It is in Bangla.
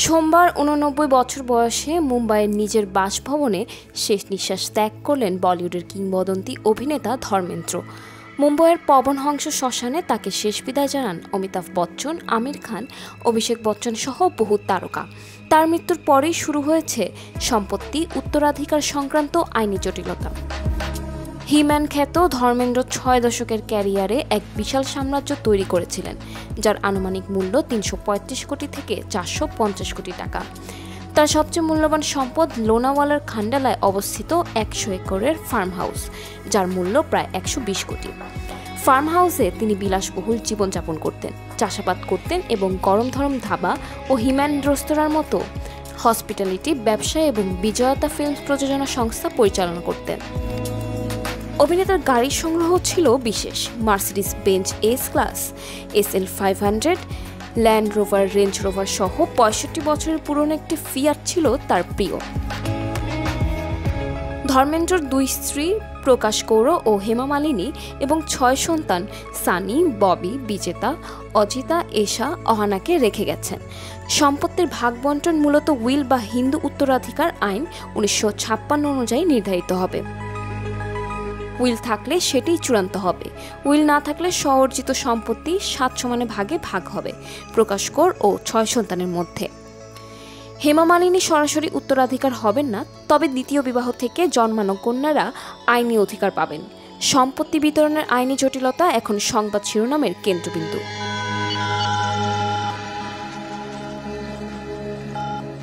সোমবার ৮৯ বছর বয়সে মুম্বাইয়ের নিজের বাসভবনে শেষ নিঃশ্বাস ত্যাগ করলেন বলিউডের কিংবদন্তি অভিনেতা ধর্মেন্দ্র। মুম্বাইয়ের পবনহংস শ্মশানে তাকে শেষ বিদায় জানান অমিতাভ বচ্চন, আমির খান, অভিষেক বচ্চন সহ বহু তারকা। তার মৃত্যুর পরেই শুরু হয়েছে সম্পত্তি উত্তরাধিকার সংক্রান্ত আইনি জটিলতা। হিম্যান খ্যাত ধর্মেন্দ্র ৬ দশকের ক্যারিয়ারে এক বিশাল সাম্রাজ্য তৈরি করেছিলেন, যার আনুমানিক মূল্য ৩৩৫ কোটি থেকে ৪৫০ কোটি টাকা। তার সবচেয়ে মূল্যবান সম্পদ লোনাওয়ালার খান্ডালায় অবস্থিত ১০০ একরের ফার্ম হাউস, যার মূল্য প্রায় ১২০ কোটি। ফার্ম হাউসে তিনি বিলাসবহুল জীবনযাপন করতেন, চাষাবাদ করতেন এবং গরম ধরম ধাবা ও হিম্যান রেস্তোরাঁর মতো হসপিটালিটি ব্যবসা এবং বিজয়তা ফিল্মস প্রযোজনা সংস্থা পরিচালনা করতেন। অভিনেতার গাড়ির সংগ্রহ ছিল বিশেষ। Mercedes Benz S class, SL 500, land rover, range rover সহ ৬৫ বছরের পুরনো একটি ফিয়াট ছিল তার প্রিয়। ধর্মেন্দ্রর ২ স্ত্রী প্রকাশ কৌর ও হেমা মালিনী এবং ৬ সন্তান সানি, ববি, বিজেতা, অজিতা, এশা, অহানাকে রেখে গেছেন। সম্পত্তির ভাগ বণ্টন মূলত উইল বা হিন্দু উত্তরাধিকার আইন ১৯৫৬ অনুযায়ী নির্ধারিত হবে। উইল থাকলে সেটাই চূড়ান্ত হবে। উইল না থাকলে স্ব-অর্জিত সম্পত্তি ৭ সমানে ভাগে ভাগ হবে প্রকাশ কৌর ও ৬ সন্তানের মধ্যে। হেমা মালিনী সরাসরি উত্তরাধিকার হবেন না, তবে দ্বিতীয় বিবাহ থেকে জন্মানো কন্যারা আইনি অধিকার পাবেন। সম্পত্তি বিতরণের আইনি জটিলতা এখন সংবাদ শিরোনামের কেন্দ্রবিন্দু।